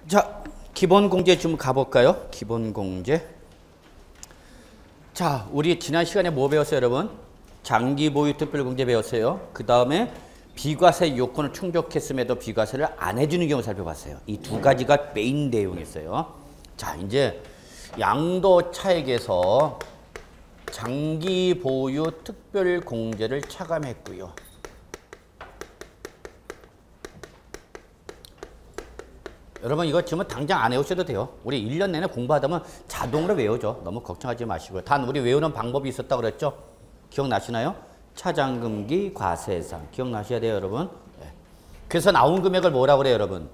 자, 기본공제 좀 가볼까요? 기본공제. 자, 우리 지난 시간에 뭐 배웠어요, 여러분? 장기보유 특별공제 배웠어요. 그 다음에 비과세 요건을 충족했음에도 비과세를 안 해주는 경우 살펴봤어요. 이 두 가지가 메인 내용이었어요. 자, 이제 양도 차익에서 장기보유 특별공제를 차감했고요. 여러분 이거 지금 당장 안 외우셔도 돼요. 우리 1년 내내 공부하다 보면 자동으로 외우죠. 너무 걱정하지 마시고요. 단 우리 외우는 방법이 있었다고 그랬죠? 기억나시나요? 차장금기 과세상. 기억나셔야 돼요, 여러분. 네. 그래서 나온 금액을 뭐라고 그래요, 여러분?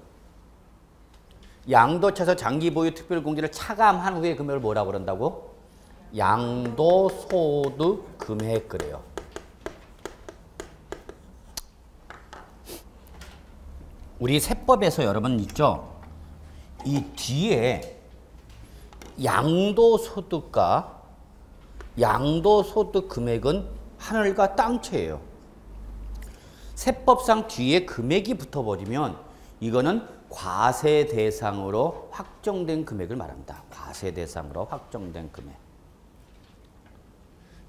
양도차에서 장기보유 특별공제를 차감한 후에 금액을 뭐라고 그런다고? 양도소득 금액 그래요. 우리 세법에서 여러분 있죠? 이 뒤에 양도소득과 양도소득 금액은 하늘과 땅차예요. 세법상 뒤에 금액이 붙어버리면 이거는 과세 대상으로 확정된 금액을 말합니다. 과세 대상으로 확정된 금액.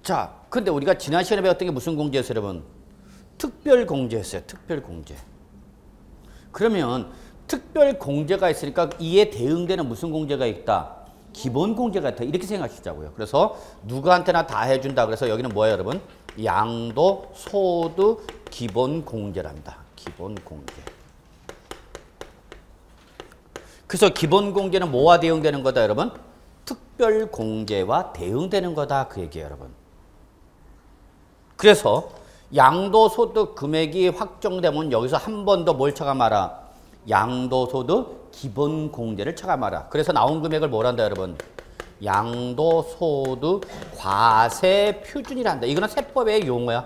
자, 근데 우리가 지난 시간에 배웠던 게 무슨 공제였어요, 여러분? 특별공제였어요. 특별공제. 그러면 특별공제가 있으니까 이에 대응되는 무슨 공제가 있다? 기본공제가 있다. 이렇게 생각하시자고요. 그래서 누구한테나 다 해준다. 그래서 여기는 뭐예요, 여러분? 양도소득 기본공제랍니다. 기본공제. 그래서 기본공제는 뭐와 대응되는 거다, 여러분? 특별공제와 대응되는 거다. 그 얘기예요, 여러분. 그래서 양도소득 금액이 확정되면 여기서 한 번 더 뭘 차감하라? 양도소득 기본공제를 차감하라. 그래서 나온 금액을 뭐란다, 여러분? 양도소득 과세 표준이란다. 이거는 세법의 용어야.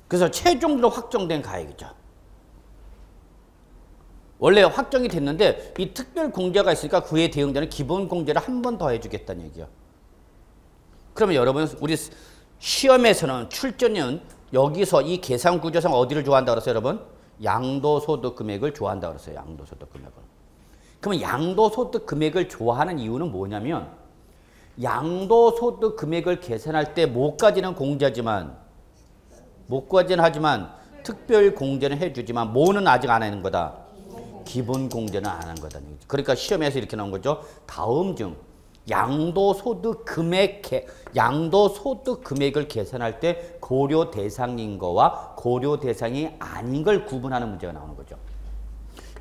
그래서 최종적으로 확정된 가액이죠. 원래 확정이 됐는데 이 특별공제가 있으니까 그에 대응되는 기본공제를 한 번 더 해주겠다는 얘기야. 그러면 여러분 우리 시험에서는 출전은 여기서 이 계산 구조상 어디를 좋아한다 그랬어요, 여러분? 양도소득 금액을 좋아한다 그랬어요. 양도소득 금액을. 그러면 양도소득 금액을 좋아하는 이유는 뭐냐면 양도소득 금액을 계산할 때 뭐까지는 공제하지만 뭐까지는 하지만 특별공제는 해주지만 뭐는 아직 안 하는 거다? 기본공제는 안 한 거다. 그러니까 시험에서 이렇게 나온 거죠. 다음 중 양도소득 금액을 계산할 때 고려 대상인 거와 고려 대상이 아닌 걸 구분하는 문제가 나오는 거죠.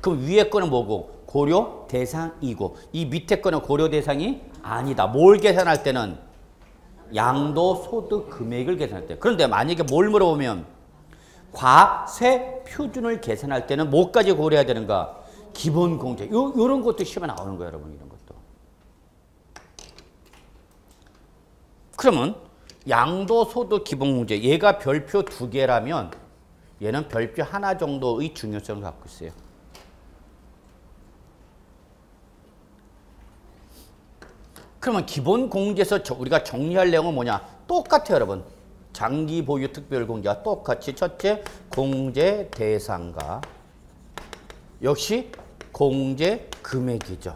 그럼 위에 거는 뭐고? 고려 대상이고 이 밑에 거는 고려 대상이 아니다. 뭘 계산할 때는? 양도소득 금액을 계산할 때. 그런데 만약에 뭘 물어보면 과세 표준을 계산할 때는 뭐까지 고려해야 되는가? 기본공제. 요런 것도 시험에 나오는 거예요, 여러분. 이런 것도. 그러면 양도소득 기본공제. 얘가 별표 2개라면 얘는 별표 하나 정도의 중요성을 갖고 있어요. 그러면 기본공제에서 우리가 정리할 내용은 뭐냐? 똑같아요, 여러분. 장기보유 특별공제와 똑같이 첫째 공제 대상과 역시 공제 금액이죠.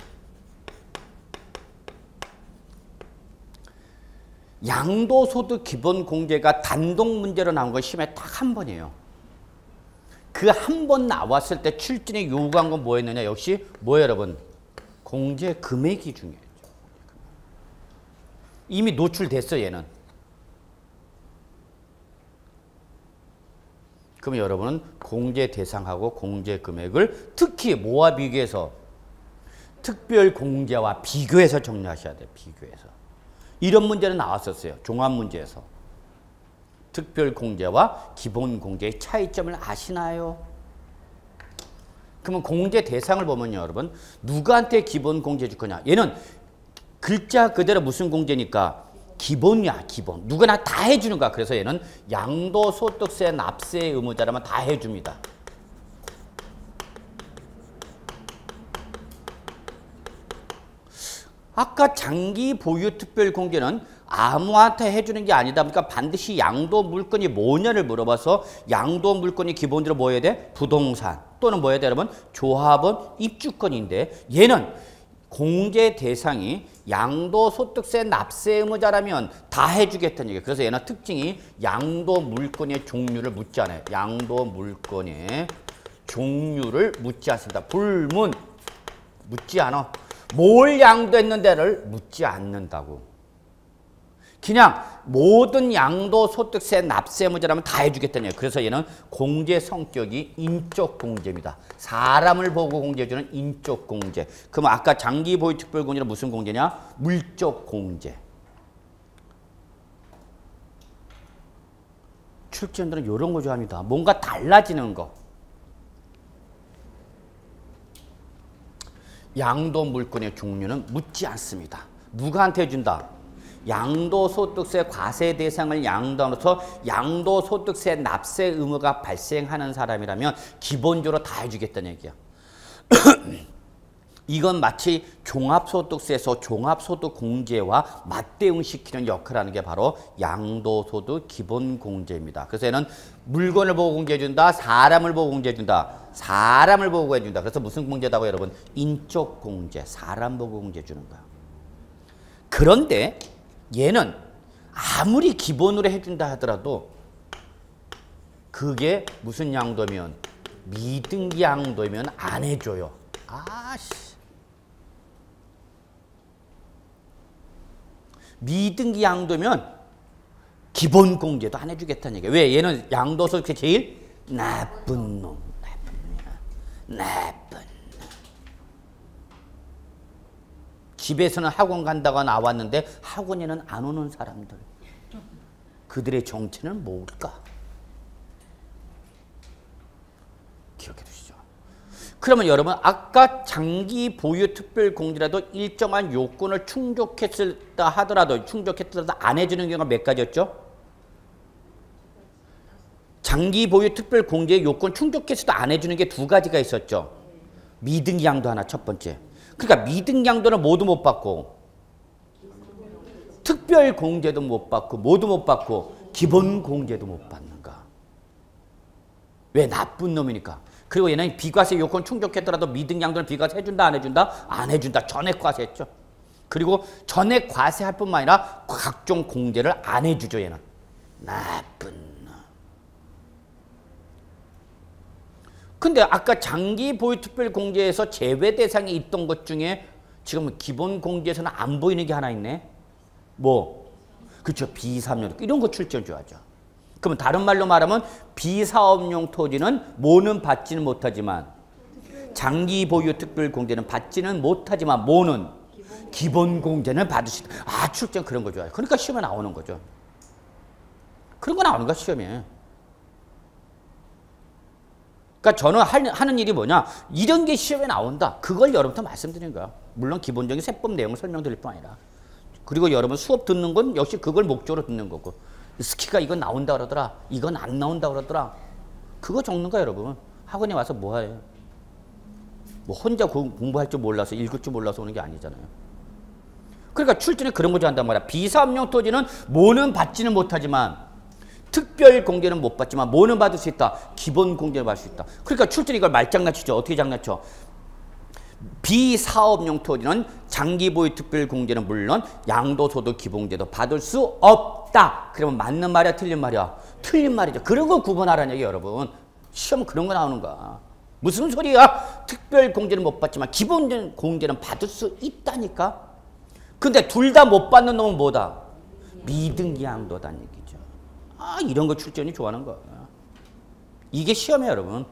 양도소득 기본공제가 단독 문제로 나온 건 시험에 딱 한 번이에요. 그 한 번 나왔을 때 출전에 요구한 건 뭐였느냐? 역시 뭐예요, 여러분? 공제 금액이 중요해요. 이미 노출됐어, 얘는. 그럼 여러분은 공제 대상하고 공제 금액을 특히 뭐와 비교해서? 특별공제와 비교해서 정리하셔야 돼요. 비교해서. 이런 문제는 나왔었어요. 종합문제에서. 특별공제와 기본공제의 차이점을 아시나요? 그러면 공제 대상을 보면요, 여러분. 누구한테 기본공제 줄 거냐? 얘는 글자 그대로 무슨 공제니까? 기본이야, 기본. 누구나 다 해주는 거야. 그래서 얘는 양도소득세 납세 의무자라면 다 해줍니다. 아까 장기보유 특별공제는 아무한테 해주는 게 아니다 보니까 반드시 양도 물건이 뭐냐를 물어봐서 양도 물건이 기본적으로 뭐 해야 돼? 부동산 또는 뭐 해야 돼 여러분? 조합원 입주권인데 얘는 공제 대상이 양도소득세 납세 의무자라면 다 해주겠다는 얘기예요. 그래서 얘는 특징이 양도 물건의 종류를 묻지 않아요. 양도 물건의 종류를 묻지 않습니다. 불문 묻지 않아. 뭘 양도했는데를 묻지 않는다고. 그냥 모든 양도소득세 납세 의무자라면 다 해주겠다는 얘기예요. 그래서 얘는 공제 성격이 인적 공제입니다. 사람을 보고 공제해주는 인적 공제. 그럼 아까 장기 보유 특별 공제는 무슨 공제냐? 물적 공제. 출제원들은 이런 거 좋아합니다. 뭔가 달라지는 거. 양도 물건의 종류는 묻지 않습니다. 누구한테 해준다? 양도소득세 과세 대상을 양도하면서 양도소득세 납세 의무가 발생하는 사람이라면 기본적으로 다 해주겠다는 얘기야. 이건 마치 종합소득세에서 종합소득 공제와 맞대응시키는 역할을 하는 게 바로 양도소득 기본공제입니다. 그래서 얘는 물건을 보고 공제해준다, 사람을 보고 공제해준다, 사람을 보고 해준다. 그래서 무슨 공제다고 여러분? 인적 공제, 사람 보고 공제해주는 거야. 그런데 얘는 아무리 기본으로 해준다 하더라도 그게 무슨 양도면 미등기 양도면 안 해줘요. 아씨. 미등기 양도면 기본 공제도 안 해주겠다는 얘기예요. 왜? 얘는 양도소득세 제일 나쁜 놈. 나쁜. 집에서는 학원 간다고 나왔는데 학원에는 안 오는 사람들. 그들의 정체는 뭘까? 기억해 두시죠. 그러면 여러분 아까 장기 보유 특별 공제라도 일정한 요건을 충족했다 하더라도 안 해주는 경우가 몇 가지였죠? 장기 보유 특별 공제의 요건 충족했어도 안 해주는 게 두 가지가 있었죠. 미등기 양도 하나 첫 번째. 그러니까 미등기 양도는 모두 못 받고 특별 공제도 못 받고 모두 못 받고 기본 공제도 못 받는가. 왜? 나쁜 놈이니까. 그리고 얘는 비과세 요건 충족했더라도 미등기 양도는 비과세 해준다 안 해준다? 안 해준다. 전액 과세했죠. 그리고 전액 과세할 뿐만 아니라 각종 공제를 안 해주죠. 얘는. 나쁜 놈. 근데 아까 장기 보유 특별 공제에서 제외 대상이 있던 것 중에 지금 기본 공제에서는 안 보이는 게 하나 있네. 뭐? 그렇죠. 비사업용 이런 거 출전 좋아하죠. 그러면 다른 말로 말하면 비사업용 토지는 뭐는 받지는 못하지만 장기 보유 특별 공제는 받지는 못하지만 뭐는 기본 공제는 받을 수 있다. 아, 출전 그런 거 좋아해요. 그러니까 시험에 나오는 거죠. 그런 거 나오는 거야 시험에. 그러니까 저는 하는 일이 뭐냐, 이런 게 시험에 나온다. 그걸 여러분한테 말씀드리는 거야. 물론 기본적인 세법 내용을 설명드릴 뿐 아니라. 그리고 여러분 수업 듣는 건 역시 그걸 목적으로 듣는 거고. 스키가 이건 나온다 그러더라. 이건 안 나온다 그러더라. 그거 적는 거야 여러분. 학원에 와서 뭐 해요? 뭐 혼자 공부할 줄 몰라서 읽을 줄 몰라서 오는 게 아니잖아요. 그러니까 출전에 그런 거 한단 말이야. 비사업용 토지는 뭐는 받지는 못하지만 특별 공제는 못 받지만 뭐는 받을 수 있다? 기본 공제를 받을 수 있다. 그러니까 출전이 이걸 말장난치죠. 어떻게 장난쳐? 비사업용 토지는 장기 보유 특별 공제는 물론 양도소득 기본공제도 받을 수 없다. 그러면 맞는 말이야 틀린 말이야? 틀린 말이죠. 그런 거 구분하라는 얘기예요 여러분. 시험 그런 거 나오는 거야. 무슨 소리야? 특별 공제는 못 받지만 기본 공제는 받을 수 있다니까. 근데 둘 다 못 받는 놈은 뭐다? 미등기 양도다는 얘기죠. 아, 이런 거 출전이 좋아하는 거야. 이게 시험이에요 여러분.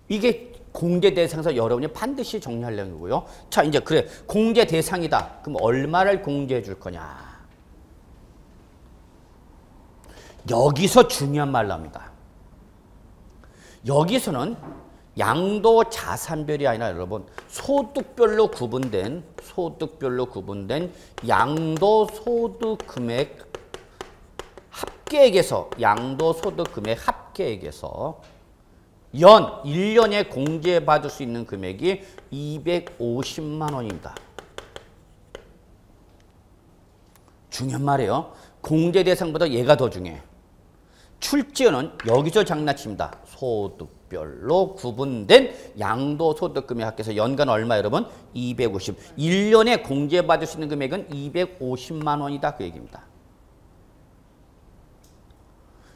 이게 공제 대상에서 여러분이 반드시 정리할 내용이고요. 자, 이제 그래 공제 대상이다. 그럼 얼마를 공제해 줄 거냐? 여기서 중요한 말 나옵니다. 여기서는 양도 자산별이 아니라 여러분 소득별로 구분된 양도소득 금액 합계액에서 양도소득 금액 합계액에서 연 1년에 공제받을 수 있는 금액이 250만 원입니다. 중요한 말이에요. 공제 대상보다 얘가 더 중요해. 출제는 여기서 장난칩니다. 소득별로 구분된 양도소득금액 합계해서 연간 얼마 여러분? 250. 1년에 공제받을 수 있는 금액은 250만 원이다. 그 얘기입니다.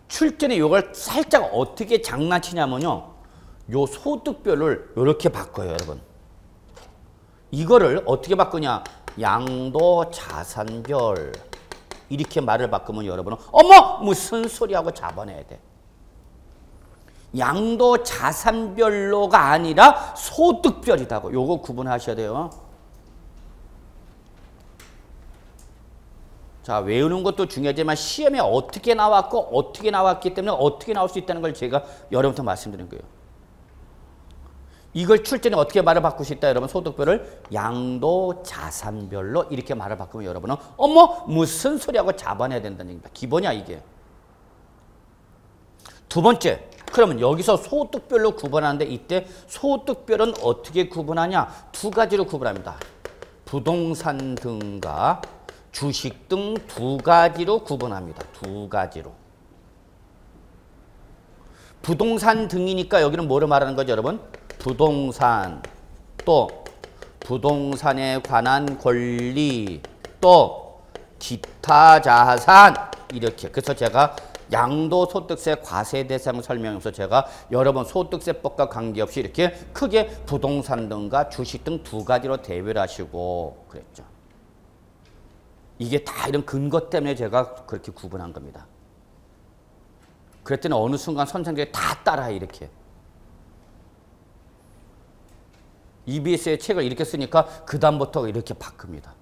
출제는 이걸 살짝 어떻게 장난치냐면요. 요 소득별을 이렇게 바꿔요, 여러분. 이거를 어떻게 바꾸냐? 양도자산별. 이렇게 말을 바꾸면 여러분은 어머! 무슨 소리하고 잡아내야 돼. 양도자산별로가 아니라 소득별이다고. 요거 구분하셔야 돼요. 자, 외우는 것도 중요하지만 시험에 어떻게 나왔고 어떻게 나왔기 때문에 어떻게 나올 수 있다는 걸 제가 여러분한테 말씀드린 거예요. 이걸 출제는 어떻게 말을 바꿀 수 있다, 여러분? 소득별을 양도자산별로 이렇게 말을 바꾸면 여러분은 어머! 무슨 소리하고 잡아내야 된다는 얘기입니다. 기본이야, 이게. 두 번째, 그러면 여기서 소득별로 구분하는데 이때 소득별은 어떻게 구분하냐? 두 가지로 구분합니다. 부동산 등과 주식 등 두 가지로 구분합니다. 두 가지로. 부동산 등이니까 여기는 뭐를 말하는 거죠, 여러분? 부동산, 또 부동산에 관한 권리, 또 기타 자산 이렇게. 그래서 제가 양도소득세 과세 대상 설명에서 제가 여러 번 소득세법과 관계없이 이렇게 크게 부동산 등과 주식 등 두 가지로 대별을 하시고 그랬죠. 이게 다 이런 근거 때문에 제가 그렇게 구분한 겁니다. 그랬더니 어느 순간 선생님들이 다 따라해 이렇게. EBS의 책을 이렇게 쓰니까 그 다음부터 이렇게 바꿉니다.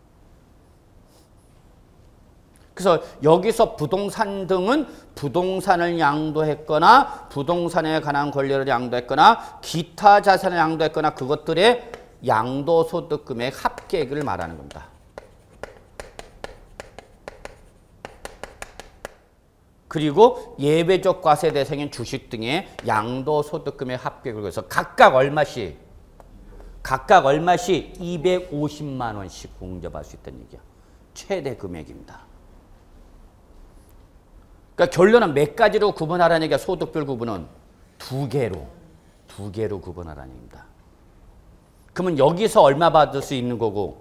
그래서 여기서 부동산 등은 부동산을 양도했거나 부동산에 관한 권리를 양도했거나 기타 자산을 양도했거나 그것들의 양도소득금액 합계액을 말하는 겁니다. 그리고 예외적 과세 대상인 주식 등의 양도소득금액 합계액을 그래서 각각 얼마씩 250만 원씩 공제받을 수 있다는 얘기야. 최대 금액입니다. 그러니까 결론은 몇 가지로 구분하라는 얘기야. 소득별 구분은 두 개로 구분하라는 얘기입니다. 그러면 여기서 얼마 받을 수 있는 거고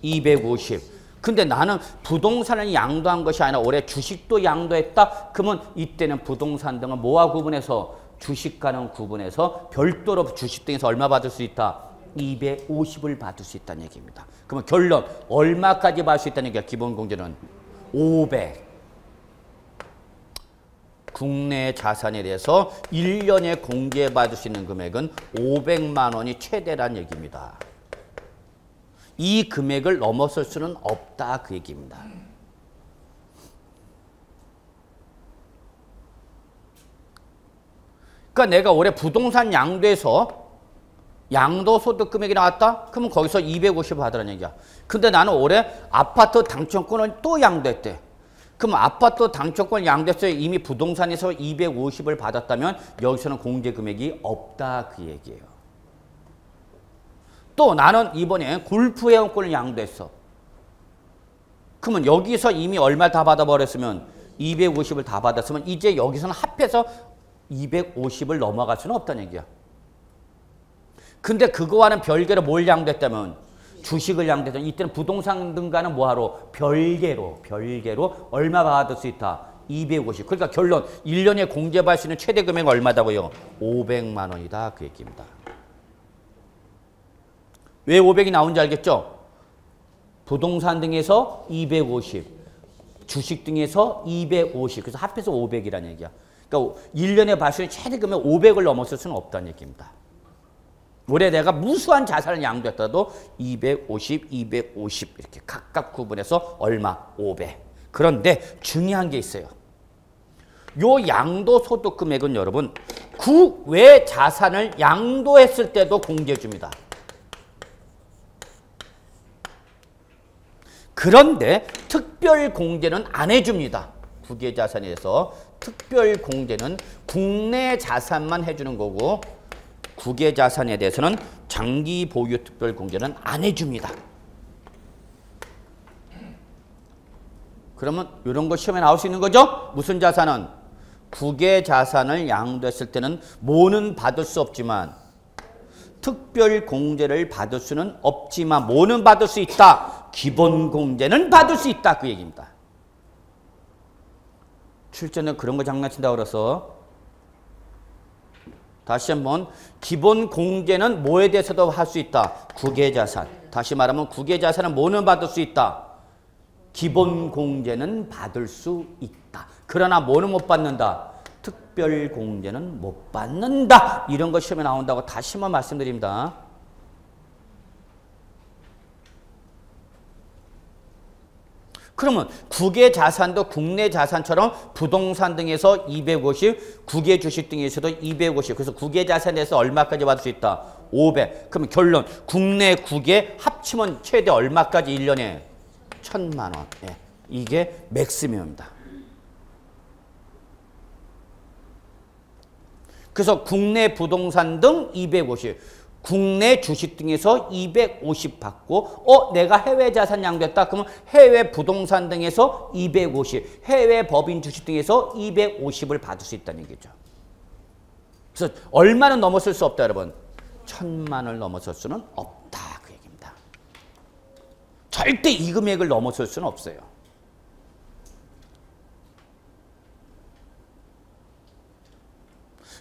250. 근데 나는 부동산을 양도한 것이 아니라 올해 주식도 양도했다. 그러면 이때는 부동산 등은 뭐와 구분해서 주식과는 구분해서 별도로 주식 등에서 얼마 받을 수 있다? 250을 받을 수 있다는 얘기입니다. 그러면 결론 얼마까지 받을 수 있다는 얘기야? 기본 공제는 500. 국내 자산에 대해서 1년에 공제받을 수 있는 금액은 500만 원이 최대란 얘기입니다. 이 금액을 넘어설 수는 없다 그 얘기입니다. 그러니까 내가 올해 부동산 양도해서 양도소득 금액이 나왔다? 그러면 거기서 250 받으라는 얘기야. 근데 나는 올해 아파트 당첨권을 또 양도했대. 그럼 아파트 당첨권 양도했어요. 이미 부동산에서 250을 받았다면 여기서는 공제 금액이 없다 그 얘기예요. 또 나는 이번에 골프 회원권을 양도했어. 그러면 여기서 이미 얼마 다 받아버렸으면 250을 다 받았으면 이제 여기서는 합해서 250을 넘어갈 수는 없다는 얘기야. 근데 그거와는 별개로 뭘 양도했다면 주식을 양도했다면 이때는 부동산 등과는 뭐하러? 별개로 얼마 받을 수 있다? 250. 그러니까 결론 1년에 공제받을 수 있는 최대 금액은 얼마다고요? 500만 원이다 그 얘기입니다. 왜 500이 나온지 알겠죠? 부동산 등에서 250, 주식 등에서 250. 그래서 합해서 500이라는 얘기야. 그러니까 1년에 받을 수 있는 최대 금액 500을 넘었을 수는 없다는 얘기입니다. 올해 내가 무수한 자산을 양도했다도 250, 250 이렇게 각각 구분해서 얼마? 500. 그런데 중요한 게 있어요. 요 양도소득 금액은 여러분 구외 자산을 양도했을 때도 공제해 줍니다. 그런데 특별 공제는 안 해줍니다. 국외 자산에 대해서 특별 공제는 국내 자산만 해주는 거고 국외 자산에 대해서는 장기 보유 특별 공제는 안 해줍니다. 그러면 이런 거 시험에 나올 수 있는 거죠? 무슨 자산은? 국외 자산을 양도했을 때는 뭐는 받을 수 없지만 특별 공제를 받을 수는 없지만 뭐는 받을 수 있다? 기본 공제는 받을 수 있다. 그 얘기입니다. 출전에 그런 거 장난친다고 그래서 다시 한번 기본 공제는 뭐에 대해서도 할 수 있다? 국외 자산. 다시 말하면 국외 자산은 뭐는 받을 수 있다? 기본 공제는 받을 수 있다. 그러나 뭐는 못 받는다? 특별 공제는 못 받는다. 이런 거 시험에 나온다고 다시 한번 말씀드립니다. 그러면 국외 자산도 국내 자산처럼 부동산 등에서 250, 국외 주식 등에서도 250. 그래서 국외 자산에서 얼마까지 받을 수 있다? 500. 그러면 결론 국내 국외 합치면 최대 얼마까지 1년에? 1,000만 원. 예. 이게 맥시멈입니다. 그래서 국내 부동산 등 250, 국내 주식 등에서 250 받고 내가 해외 자산 양도했다. 그러면 해외 부동산 등에서 250, 해외 법인 주식 등에서 250을 받을 수 있다는 얘기죠. 그래서 얼마는 넘어설 수 없다 여러분? 1,000만을 넘어설 수는 없다. 그 얘기입니다. 절대 이 금액을 넘어설 수는 없어요.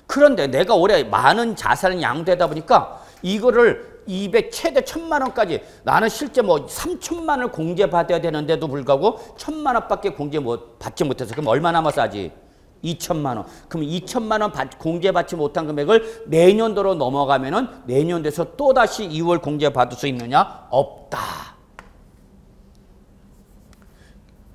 그런데 내가 올해 많은 자산을 양도하다 보니까 이거를 200 최대 1,000만 원까지 나는 실제 뭐 3천만 원을 공제받아야 되는데도 불구하고 1,000만 원밖에 받지 못해서 그럼 얼마 남아서 하지? 2천만 원. 그럼 2천만 원 공제받지 못한 금액을 내년도로 넘어가면은 내년도에서 또다시 2월 공제받을 수 있느냐? 없다.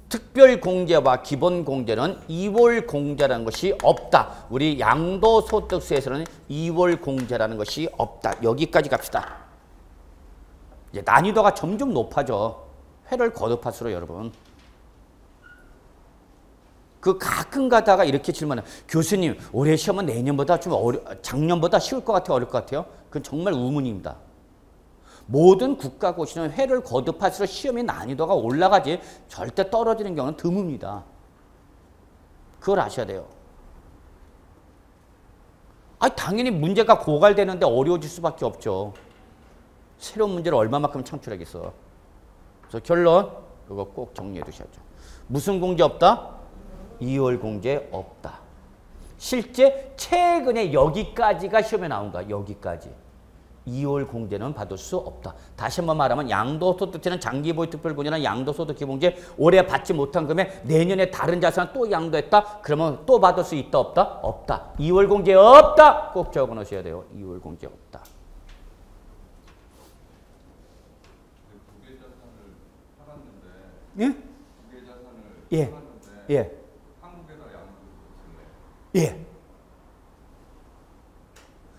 특별 공제와 기본 공제는 2월 공제라는 것이 없다. 우리 양도소득세에서는 2월 공제라는 것이 없다. 여기까지 갑시다. 이제 난이도가 점점 높아져. 회를 거듭할수록 여러분. 그 가끔 가다가 이렇게 질문해. 교수님, 올해 시험은 내년보다 좀 작년보다 쉬울 것 같아요? 어려울 것 같아요? 그건 정말 우문입니다. 모든 국가고시는 회를 거듭할수록 시험의 난이도가 올라가지 절대 떨어지는 경우는 드뭅니다. 그걸 아셔야 돼요. 당연히 문제가 고갈되는데 어려워질 수밖에 없죠. 새로운 문제를 얼마만큼 창출하겠어. 그래서 결론, 이거 꼭 정리해 두셔야죠. 무슨 공제 없다? 2월 공제 없다. 실제 최근에 여기까지가 시험에 나온 거야. 여기까지. 2월 공제는 받을 수 없다. 다시 한번 말하면 양도소득세는 장기보유특별공제나 양도소득기본공제 올해 받지 못한 금액 내년에 다른 자산을 또 양도했다? 그러면 또 받을 수 있다 없다? 없다. 2월 공제 없다. 꼭 적어놓으셔야 돼요. 2월 공제 없다. 국외자산을 팔았는데 예? 국외자산을 예. 팔았는데 예. 한국에다 양도했을래. 예.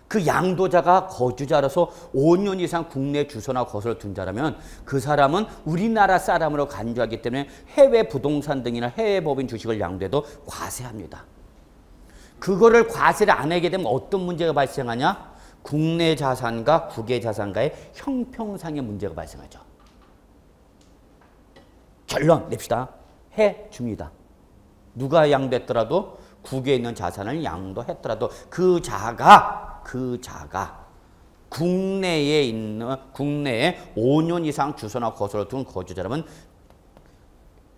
그 양도자가 거주자로서 5년 이상 국내 주소나 거소를 둔 자라면 그 사람은 우리나라 사람으로 간주하기 때문에 해외 부동산 등이나 해외 법인 주식을 양도해도 과세합니다. 그거를 과세를 안 하게 되면 어떤 문제가 발생하냐? 국내 자산과 국외 자산과의 형평상의 문제가 발생하죠. 결론 냅시다. 해줍니다. 누가 양도했더라도 국외에 있는 자산을 양도했더라도 그 자가 국내에 5년 이상 주소나 거소를 둔 거주자라면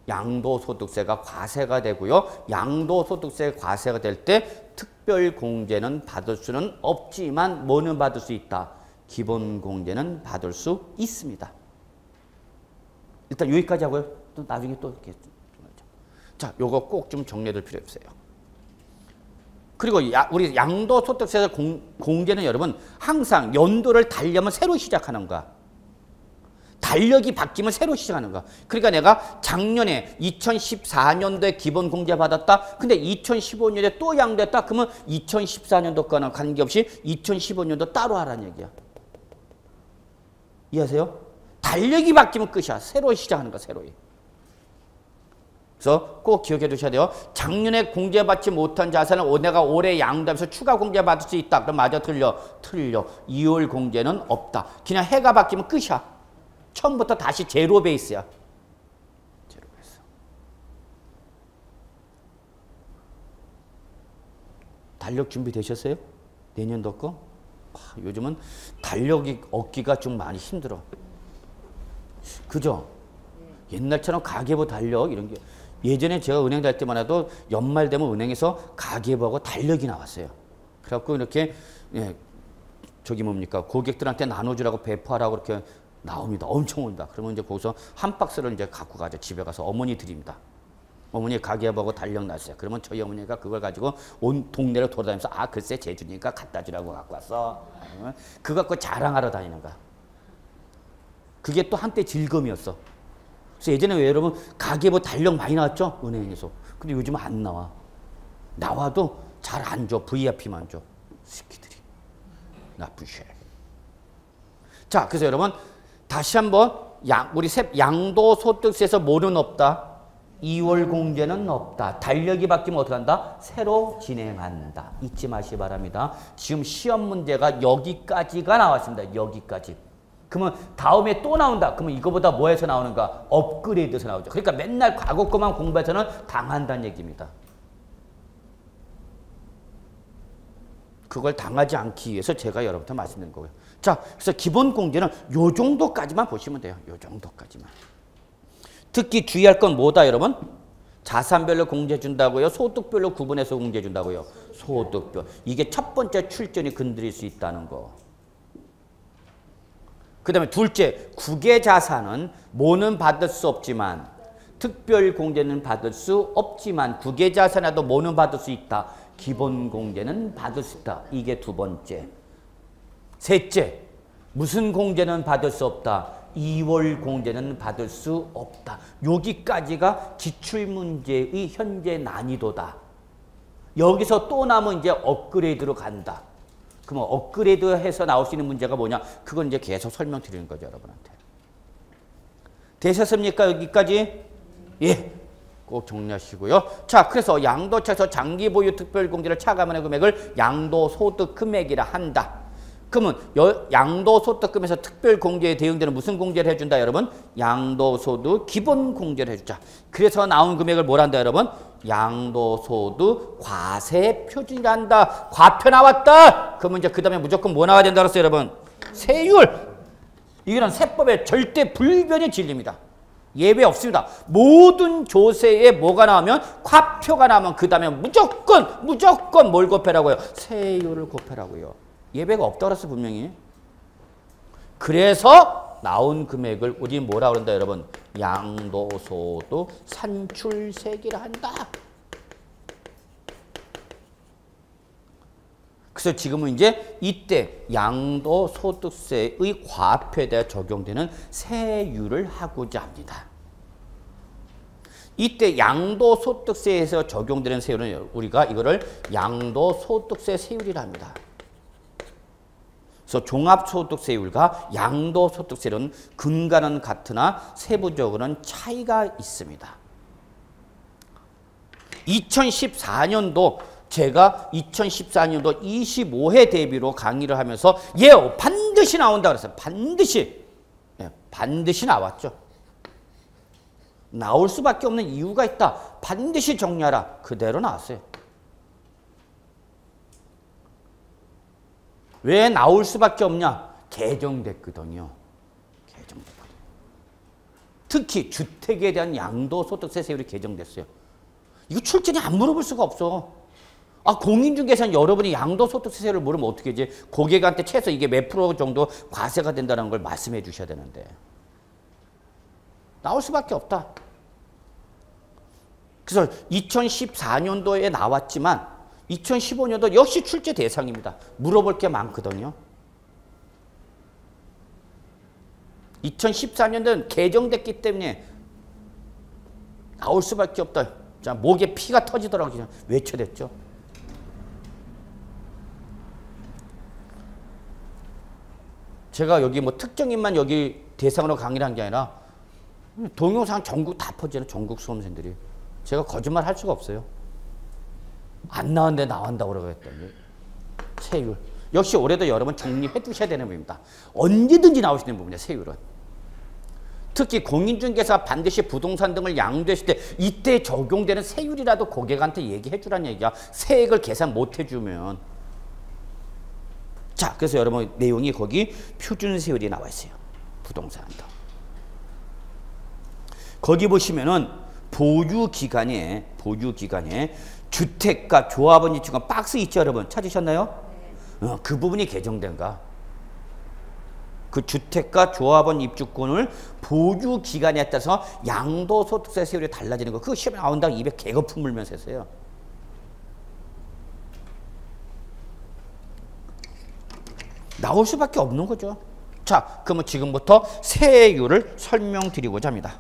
양도소득세가 과세가 되고요. 양도소득세 과세가 될 때 특별공제는 받을 수는 없지만 뭐는 받을 수 있다? 기본공제는 받을 수 있습니다. 일단 여기까지 하고요. 또 나중에 또 이렇게. 자, 요거 꼭 좀 정리해둘 필요 있어요. 그리고 우리 양도소득세 공제는 여러분 항상 연도를 달려면 새로 시작하는 거야. 달력이 바뀌면 새로 시작하는 거야. 그러니까 내가 작년에 2014년도에 기본 공제 받았다. 근데 2015년에 또 양도했다. 그러면 2014년도과는 관계없이 2015년도 따로 하라는 얘기야. 이해하세요? 달력이 바뀌면 끝이야. 새로 시작하는 거야. 새로이. 그래서 꼭 기억해 두셔야 돼요. 작년에 공제받지 못한 자산을 내가 올해 양도하면서 추가 공제받을 수 있다. 그럼 맞아? 틀려? 2월 공제는 없다. 그냥 해가 바뀌면 끝이야. 처음부터 다시 제로 베이스야. 제로 베이스. 달력 준비되셨어요? 내년도 거? 와, 요즘은 달력이 얻기가 좀 많이 힘들어. 그죠? 옛날처럼 가계부 달력 이런 게 예전에 제가 은행 다닐 때만 해도 연말 되면 은행에서 가계부하고 달력이 나왔어요. 그래갖고 이렇게 예, 저기 뭡니까 고객들한테 나눠주라고 배포하라고 이렇게 나옵니다. 엄청 온다. 그러면 이제 거기서 한 박스를 이제 갖고 가죠. 집에 가서 어머니 드립니다. 어머니 가계부하고 달력 났어요. 그러면 저희 어머니가 그걸 가지고 온 동네를 돌아다니면서 아 글쎄 제주니까 갖다 주라고 갖고 왔어. 그거 갖고 자랑하러 다니는 거야. 그게 또 한때 즐거움이었어. 그래서 예전에 왜 여러분 가계부 달력 많이 나왔죠? 은행에서. 근데 요즘은 안 나와. 나와도 잘 안 줘. VIP만 줘. 새끼들이. 나쁜 쉐. 자, 그래서 여러분 다시 한번 우리 양도소득세에서 뭐는 없다? 2월 공제는 없다. 달력이 바뀌면 어떻게 한다? 새로 진행한다. 잊지 마시기 바랍니다. 지금 시험 문제가 여기까지가 나왔습니다. 여기까지. 그러면 다음에 또 나온다. 그러면 이거보다 뭐에서 나오는가? 업그레이드에서 나오죠. 그러니까 맨날 과거 것만 공부해서는 당한다는 얘기입니다. 그걸 당하지 않기 위해서 제가 여러분한테 말씀드린 거고요. 자, 그래서 기본 공제는 요 정도까지만 보시면 돼요. 요 정도까지만. 특히 주의할 건 뭐다, 여러분? 자산별로 공제 준다고요? 소득별로 구분해서 공제 준다고요? 소득별. 이게 첫 번째 출전이 건드릴 수 있다는 거. 그 다음에 둘째, 국외자산은 뭐는 받을 수 없지만 특별 공제는 받을 수 없지만 국외자산에도 뭐는 받을 수 있다. 기본 공제는 받을 수 있다. 이게 두 번째. 셋째, 무슨 공제는 받을 수 없다. 2월 공제는 받을 수 없다. 여기까지가 기출문제의 현재 난이도다. 여기서 또 남은 이제 업그레이드로 간다. 그러면 업그레이드 해서 나올 수 있는 문제가 뭐냐? 그건 이제 계속 설명드리는 거죠, 여러분한테. 되셨습니까? 여기까지? 예. 꼭 정리하시고요. 자, 그래서 양도처에서 장기 보유 특별공제를 차감하는 금액을 양도소득 금액이라 한다. 그러면 양도소득금에서 특별공제에 대응되는 무슨 공제를 해준다, 여러분? 양도소득 기본공제를 해주자. 그래서 나온 금액을 뭘 한다, 여러분? 양도소득 과세표준이라 한다. 과표 나왔다. 그러면 이제 그 다음에 무조건 뭐 나와야 된다 그랬어요, 여러분? 세율. 이거는 세법의 절대 불변의 진리입니다. 예외 없습니다. 모든 조세에 뭐가 나오면 과표가 나오면 그 다음에 무조건 뭘 곱해라고요? 세율을 곱해라고요. 예외가 없다고 그랬어 분명히. 그래서 나온 금액을 우리 뭐라 그런다 여러분? 양도소득 산출세기라 한다. 그래서 지금은 이제 이때 양도소득세의 과표에 대해 적용되는 세율을 하고자 합니다. 이때 양도소득세에서 적용되는 세율은 우리가 이거를 양도소득세 세율이라 합니다. 그래서 종합소득세율과 양도소득세율은 근간은 같으나 세부적으로는 차이가 있습니다. 2014년도 제가 2014년도 25회 대비로 강의를 하면서 반드시 나온다 그랬어요. 반드시. 네, 반드시 나왔죠. 나올 수밖에 없는 이유가 있다. 반드시 정리하라. 그대로 나왔어요. 왜 나올 수밖에 없냐? 개정됐거든요. 개정됐거든요. 특히 주택에 대한 양도소득세 세율이 개정됐어요. 이거 출전이 안 물어볼 수가 없어. 아, 공인중개사는 여러분이 양도소득세 세율을 모르면 어떻게 이제 고객한테 최소 이게 몇 프로 정도 과세가 된다는 걸 말씀해 주셔야 되는데. 나올 수밖에 없다. 그래서 2014년도에 나왔지만 2015년도 역시 출제 대상입니다. 물어볼 게 많거든요. 2014년도는 개정됐기 때문에 나올 수밖에 없다. 자, 목에 피가 터지더라고요. 그냥 외쳐댔죠. 제가 여기 뭐 특정인만 여기 대상으로 강의를 한 게 아니라 동영상 전국 다 퍼지는 전국 수험생들이. 제가 거짓말 할 수가 없어요. 안 나왔는데 나온다고 그러고 했더니 세율. 역시 올해도 여러분 정리해 두셔야 되는 부분입니다. 언제든지 나올 수 있는 부분이에요. 세율은. 특히 공인중개사가 반드시 부동산 등을 양도했을 때 이때 적용되는 세율이라도 고객한테 얘기해 주라는 얘기야. 세액을 계산 못 해주면. 자, 그래서 여러분 내용이 거기 표준세율이 나와 있어요. 부동산도. 거기 보시면은 보유기간에 주택과 조합원 입주권 박스 있죠, 여러분? 찾으셨나요? 그 부분이 개정된가? 그 주택과 조합원 입주권을 보유기간에 따라서 양도소득세 세율이 달라지는 거. 그거 시험에 나온다고 입에 개거품 물면서 했어요. 나올 수밖에 없는 거죠. 자, 그러면 지금부터 세율을 설명드리고자 합니다.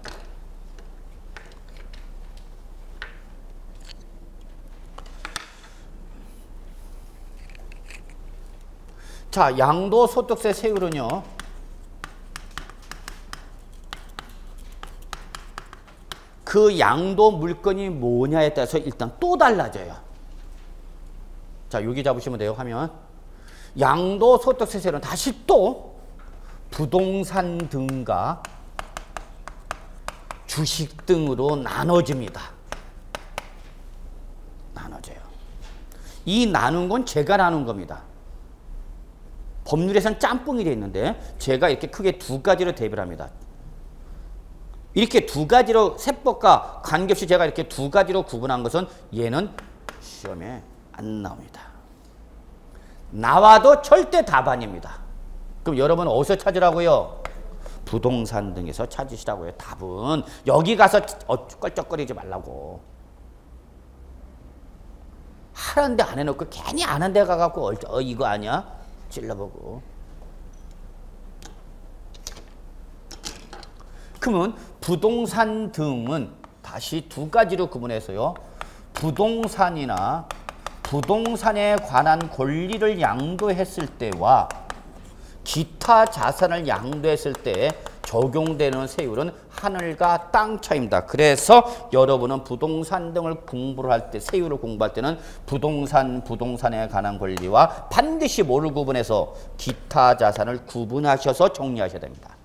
자, 양도소득세 세율은요, 그 양도 물건이 뭐냐에 따라서 일단 또 달라져요. 자, 여기 잡으시면 돼요, 화면. 양도소득세 세율은 다시 또 부동산 등과 주식 등으로 나눠집니다. 나눠져요. 이 나눈 건 제가 나눈 겁니다. 법률에서는 짬뽕이 되어 있는데 제가 이렇게 크게 두 가지로 대비를 합니다. 이렇게 두 가지로 세법과 관계없이 제가 이렇게 두 가지로 구분한 것은 얘는 시험에 안 나옵니다. 나와도 절대 답 아닙니다. 그럼 여러분 어디서 찾으라고요? 부동산 등에서 찾으시라고요. 답은 여기 가서 껄쩍거리지 말라고. 하는데 안 해놓고 괜히 안 한 데 가갖고 이거 아니야? 찔러보고. 그러면 부동산 등은 다시 두 가지로 구분해서요. 부동산이나 부동산에 관한 권리를 양도했을 때와 기타 자산을 양도했을 때 적용되는 세율은 하늘과 땅 차이입니다. 그래서 여러분은 부동산 등을 공부를 할 때, 세율을 공부할 때는 부동산에 관한 권리와 반드시 뭐를 구분해서 기타 자산을 구분하셔서 정리하셔야 됩니다.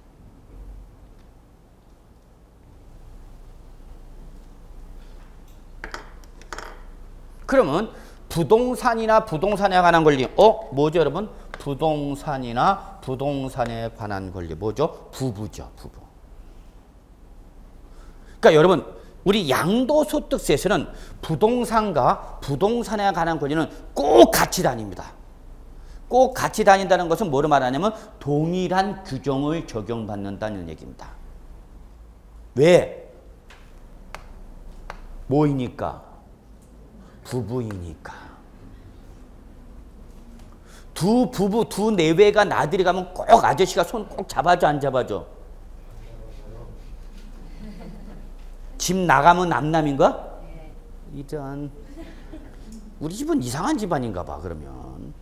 그러면 부동산이나 부동산에 관한 권리, 뭐죠 여러분? 부동산이나 부동산에 관한 권리 뭐죠? 부부죠, 부부. 그러니까 여러분 우리 양도소득세에서는 부동산과 부동산에 관한 권리는 꼭 같이 다닙니다. 꼭 같이 다닌다는 것은 뭐를 말하냐면 동일한 규정을 적용받는다는 얘기입니다. 왜? 뭐이니까? 부부이니까. 두 부부, 두 내외가 나들이 가면 꼭 아저씨가 손 꼭 잡아줘, 안 잡아줘? 집 나가면 남남인가? 이런. 우리 집은 이상한 집안인가 봐, 그러면.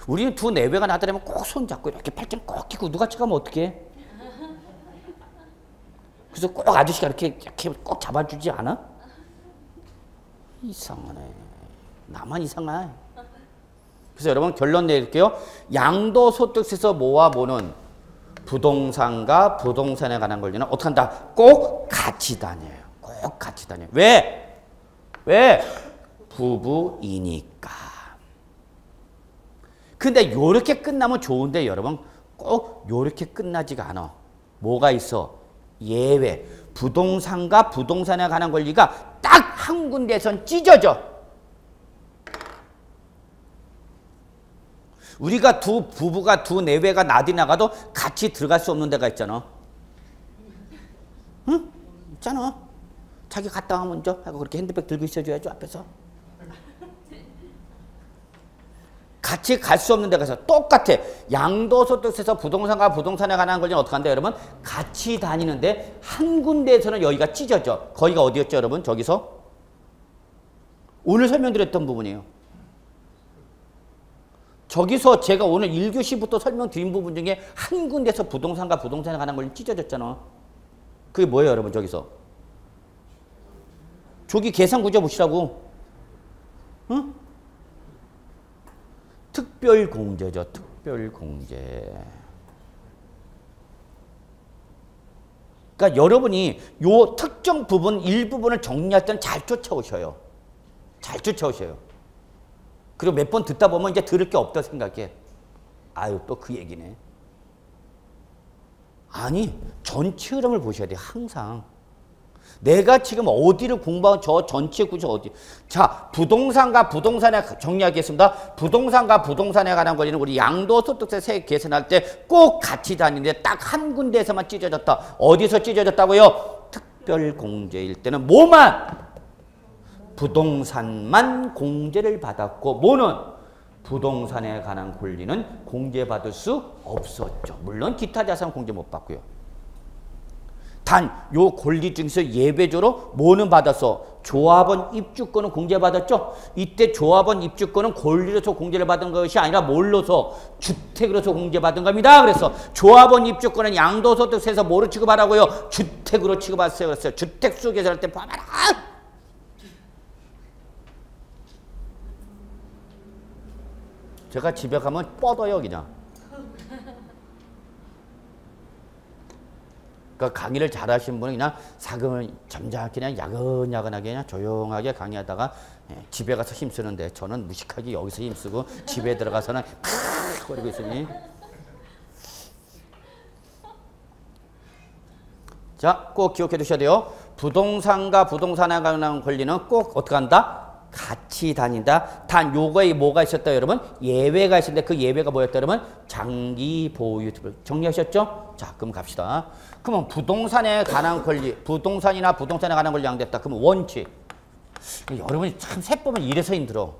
우리는 두 내외가 나들이면 꼭 손 잡고 이렇게 팔짱 꼭 끼고 누가 쳐가면 어떡해? 그래서 꼭 아저씨가 이렇게 꼭 잡아주지 않아? 이상하네. 나만 이상하네. 그래서 여러분 결론 내릴게요. 양도소득세에서 모아보는 부동산과 부동산에 관한 권리는 어떻게 한다? 꼭 같이 다녀요. 꼭 같이 다녀요. 왜? 왜? 부부이니까. 근데 요렇게 끝나면 좋은데 여러분 꼭 요렇게 끝나지가 않아. 뭐가 있어? 예외. 부동산과 부동산에 관한 권리가 딱 한 군데선 찢어져. 우리가 두 부부가 두 내외가 나들이 나가도 같이 들어갈 수 없는 데가 있잖아. 응? 있잖아. 자기 갔다 와 먼저 하고 그렇게 핸드백 들고 있어줘야죠, 앞에서. 같이 갈 수 없는 데 가서 똑같아. 양도소득세에서 부동산과 부동산에 관한 권리는 어떻게 한다, 여러분? 같이 다니는데 한 군데에서는 여기가 찢어져. 거기가 어디였죠, 여러분? 저기서? 오늘 설명드렸던 부분이에요. 저기서 제가 오늘 1교시부터 설명드린 부분 중에 한 군데서 부동산과 부동산에 관한 권리 찢어졌잖아. 그게 뭐예요, 여러분? 저기서. 저기 계산구조 보시라고. 응? 특별공제죠. 특별공제. 그러니까 여러분이 요 특정 부분 일부분을 정리할 때는 잘 쫓아오셔요. 잘 쫓아오셔요. 그리고 몇 번 듣다 보면 이제 들을 게 없다 생각해. 아유 또 그 얘기네. 아니 전체 흐름을 보셔야 돼요. 항상. 내가 지금 어디를 공부하고 저 전체 구조 어디. 자, 부동산과 부동산에 정리하겠습니다. 부동산과 부동산에 관한 권리는 우리 양도소득세 세액 계산할 때 꼭 같이 다니는데 딱 한 군데에서만 찢어졌다. 어디서 찢어졌다고요? 특별공제일 때는 뭐만? 부동산만 공제를 받았고 뭐는? 부동산에 관한 권리는 공제받을 수 없었죠. 물론 기타 자산 공제 못 받고요. 단 요 권리 중에서 예외적으로 뭐는 받았어? 조합원 입주권은 공제받았죠? 이때 조합원 입주권은 권리로서 공제를 받은 것이 아니라 뭘로서? 주택으로서 공제받은 겁니다. 그래서 조합원 입주권은 양도소득세에서 뭐로 취급하라고요? 주택으로 취급하세요. 그랬어요. 주택수 계산할 때 봐봐라. 제가 집에 가면 뻗어요 그냥. 그러니까 강의를 잘하시는 분은 그냥 사금을 점잖게 그냥 야근야근하게 그냥 조용하게 강의하다가 집에 가서 힘쓰는데 저는 무식하게 여기서 힘쓰고 집에 들어가서는 팍 거리고 있으니. 자, 꼭 기억해 두셔야 돼요. 부동산과 부동산에 관한 권리는 꼭 어떻게 한다? 같이 다닌다. 단 요거에 뭐가 있었다 여러분? 예외가 있었는데 그 예외가 뭐였다 여러분? 장기 보유. 정리하셨죠? 자, 그럼 갑시다. 그러면 부동산에 관한 권리, 부동산이나 부동산에 관한 권리 양됐다. 그러면 원칙. 여러분이 참 세법은 이래서 힘들어.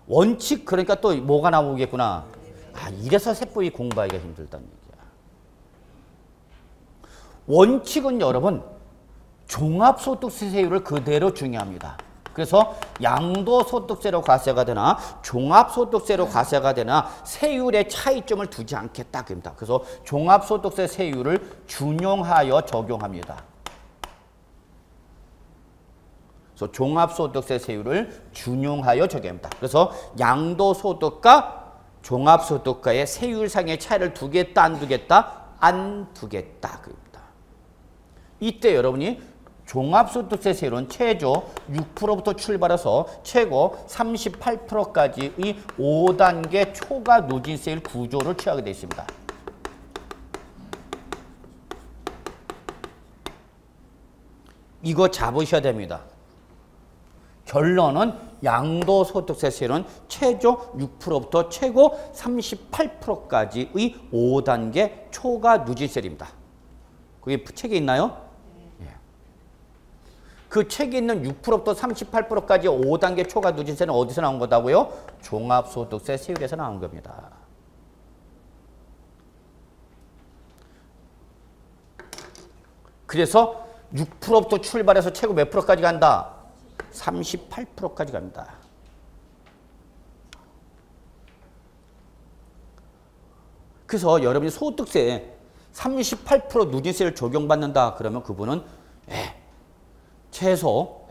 원칙 그러니까 또 뭐가 나오겠구나. 아, 이래서 세법이 공부하기가 힘들다는 얘기야. 원칙은 여러분 종합소득세율을 그대로 중요합니다. 그래서 양도소득세로 과세가 되나 종합소득세로 과세가 되나 세율의 차이점을 두지 않겠다. 그래서 종합소득세 세율을 준용하여 적용합니다. 그래서 종합소득세 세율을 준용하여 적용합니다. 그래서 양도소득과 종합소득과의 세율상의 차이를 두겠다 안 두겠다? 안 두겠다. 이때 여러분이 종합소득세 세율은 최저 6%부터 출발해서 최고 38%까지의 5단계 초과 누진세율 구조를 취하게 되어 있습니다. 이거 잡으셔야 됩니다. 결론은 양도소득세 세율은 최저 6%부터 최고 38%까지의 5단계 초과 누진세율입니다. 그게 책에 있나요? 그 책에 있는 6%부터 38%까지 5단계 초과 누진세는 어디서 나온 거다고요? 종합소득세 세율에서 나온 겁니다. 그래서 6%부터 출발해서 최고 몇 프로까지 간다? 38%까지 갑니다. 그래서 여러분이 소득세에 38% 누진세를 적용받는다 그러면 그분은 최소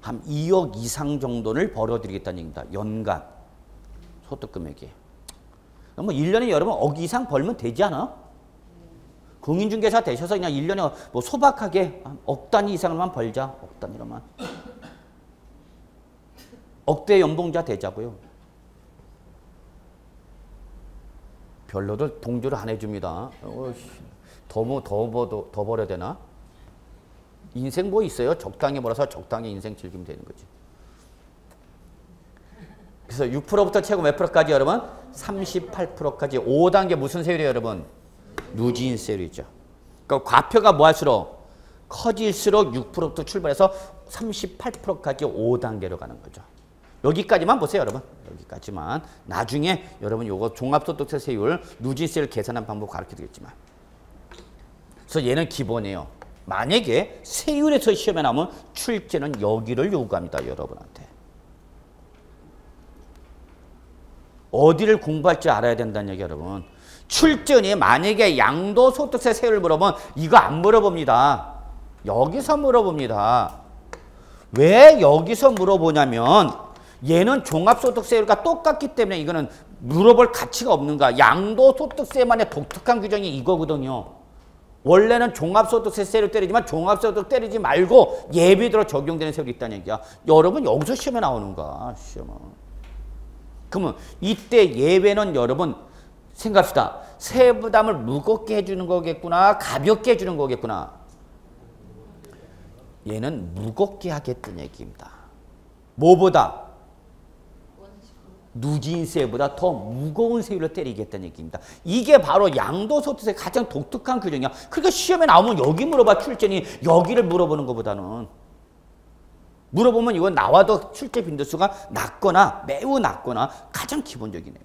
한 2억 이상 정도를 벌어들이겠다는 얘기입니다. 연간 소득금액이. 뭐 1년에 여러분 억 이상 벌면 되지 않아? 공인중개사 되셔서 그냥 1년에 뭐 소박하게 억 단위 이상만 벌자. 억 단위로만. 억대 연봉자 되자고요. 별로들 동조를 안 해줍니다. 더 벌어야 되나? 인생 뭐 있어요? 적당히 벌어서 적당히 인생 즐기면 되는 거지. 그래서 6%부터 최고 몇 프로까지 여러분? 38%까지 5단계 무슨 세율이에요 여러분? 누진세율이죠. 그러니까 과표가 뭐 할수록 커질수록 6%부터 출발해서 38%까지 5단계로 가는 거죠. 여기까지만 보세요 여러분. 여기까지만. 나중에 여러분 요거 종합소득세 세율 누진세율 계산하는 방법 가르쳐 드리겠지만. 그래서 얘는 기본이에요. 만약에 세율에서 시험에 나오면 출제는 여기를 요구합니다. 여러분한테. 어디를 공부할지 알아야 된다는 얘기 여러분. 출제는 만약에 양도소득세 세율을 물어보면 이거 안 물어봅니다. 여기서 물어봅니다. 왜 여기서 물어보냐면 얘는 종합소득세율과 똑같기 때문에 이거는 물어볼 가치가 없는 거야. 양도소득세만의 독특한 규정이 이거거든요. 원래는 종합소득세 세율 때리지만 종합소득 때리지 말고 예비대로 적용되는 세율이 있다는 얘기야. 여러분 여기서 시험에 나오는 거야. 시험은. 그러면 이때 예외는 여러분 생각합시다. 세부담을 무겁게 해주는 거겠구나 가볍게 해주는 거겠구나. 얘는 무겁게 하겠다는 얘기입니다. 뭐보다? 누진세보다 더 무거운 세율로 때리겠다는 얘기입니다. 이게 바로 양도소득세의 가장 독특한 규정이야. 그러니까 시험에 나오면 여기 물어봐 출제니 여기를 물어보는 것보다는 물어보면 이건 나와도 출제 빈도수가 낮거나 매우 낮거나 가장 기본적이네요.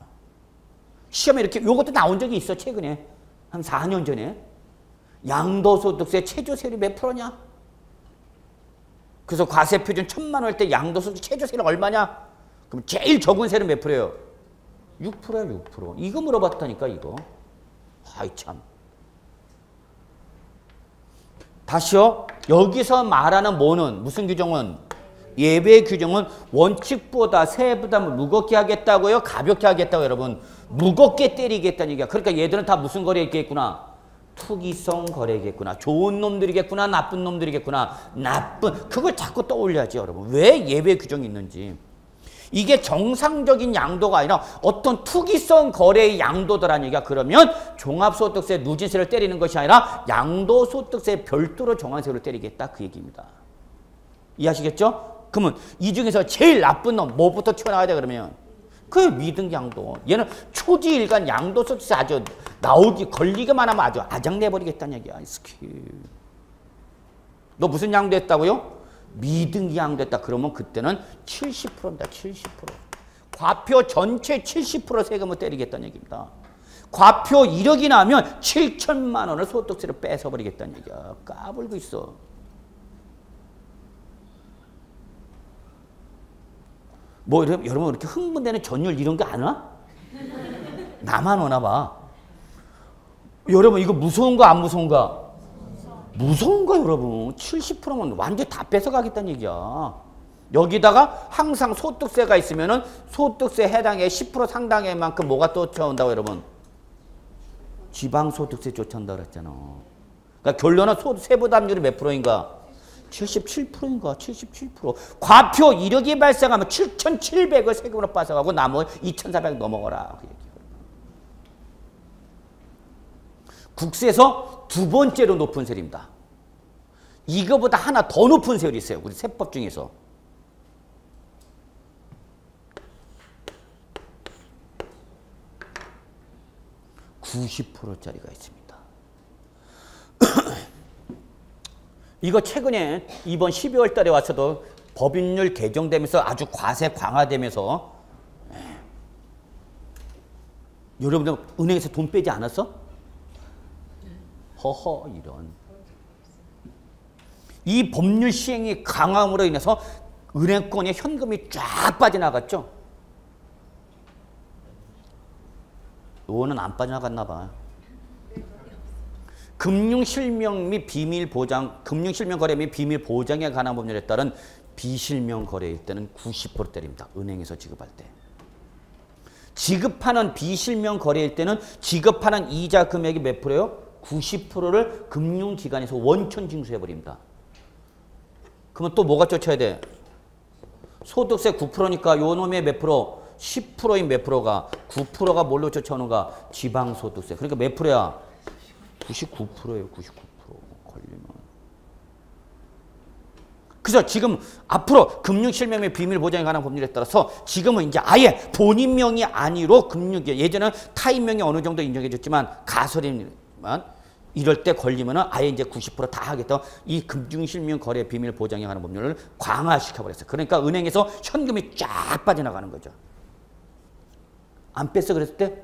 시험에 이렇게 이것도 나온 적이 있어 최근에 한 4년 전에 양도소득세 최저세율이 몇 프로냐? 그래서 과세표준 1,000만 원일 때 양도소득 최저세율이 얼마냐? 그럼 제일 적은 세율은 몇 프로예요? 6%야 6%. 이거 물어봤다니까 이거. 아이 참. 다시요. 여기서 말하는 뭐는 무슨 규정은? 예외 규정은 원칙보다 세부담을 무겁게 하겠다고요? 가볍게 하겠다고요? 여러분. 무겁게 때리겠다는 얘기야. 그러니까 얘들은 다 무슨 거래겠구나? 투기성 거래겠구나. 좋은 놈들이겠구나. 나쁜 놈들이겠구나. 나쁜. 그걸 자꾸 떠올려야지 여러분. 왜 예외 규정이 있는지. 이게 정상적인 양도가 아니라 어떤 투기성 거래의 양도더라는 얘기야. 그러면 종합소득세 누진세를 때리는 것이 아니라 양도소득세 별도로 종합세율을 때리겠다. 그 얘기입니다. 이해하시겠죠? 그러면 이 중에서 제일 나쁜 놈 뭐부터 튀어나와야 돼 그러면? 그게 미등양도. 얘는 초지일간 양도소득세 아주 나오기 걸리기만 하면 아주 아작내버리겠다는 얘기야. 너 무슨 양도했다고요? 미등기 양도했다. 그러면 그때는 70%입니다. 70%. 과표 전체 70% 세금을 때리겠다는 얘기입니다. 과표 1억이 나면 7천만 원을 소득세를 뺏어버리겠다는 얘기야. 까불고 있어. 뭐 여러분 이렇게 흥분되는 전율 이런 거 안 와? 나만 오나 봐. 여러분 이거 무서운가 안 무서운가? 무서운 거 여러분. 70%면 완전 다 뺏어가겠다는 얘기야. 여기다가 항상 소득세가 있으면은 소득세 해당의 10% 상당의 만큼 뭐가 쫓아온다고 여러분? 지방소득세 쫓아온다고 그랬잖아. 그러니까 결론은 세부담률이 몇 프로인가? 77%인가? 77%. 과표 이력이 발생하면 7,700을 세금으로 빠져가고 나머지 2,400 넘어가라. 그 얘기야. 국세에서 두 번째로 높은 세율입니다. 이거보다 하나 더 높은 세율이 있어요. 우리 세법 중에서. (90%짜리가) 있습니다. 이거 최근에 이번 12월 달에 와서도 법인율 개정되면서 아주 과세 강화되면서 여러분들 은행에서 돈 빼지 않았어? 허허 이런. 이 법률 시행이 강함으로 인해서 은행권에 현금이 쫙 빠져나갔죠. 요거는 안 빠져나갔나 봐. 금융실명 및 비밀보장, 금융실명 거래 및 비밀보장에 관한 법률에 따른 비실명 거래일 때는 90%대입니다. 은행에서 지급할 때. 지급하는 비실명 거래일 때는 지급하는 이자 금액이 몇 프로예요? 90%를 금융기관에서 원천 징수해버립니다. 그러면 또 뭐가 쫓아야 돼? 소득세 9%니까 요 놈의 몇 프로? 10%인 몇 프로가? 9%가 뭘로 쫓아오는가? 지방소득세. 그러니까 몇 프로야? 99%예요. 99%. 걸리면. 그래서 지금 앞으로 금융실명 및 비밀보장에 관한 법률에 따라서 지금은 이제 아예 본인 명이 아니로 금융기관, 예전에는 타인 명이 어느 정도 인정해줬지만 가설이지만 이럴 때 걸리면은 아예 이제 90% 다 하겠다. 이 금융실명 거래 비밀 보장에 관한 법률을 강화시켜버렸어요. 그러니까 은행에서 현금이 쫙 빠져나가는 거죠. 안 뺐어 그랬을 때?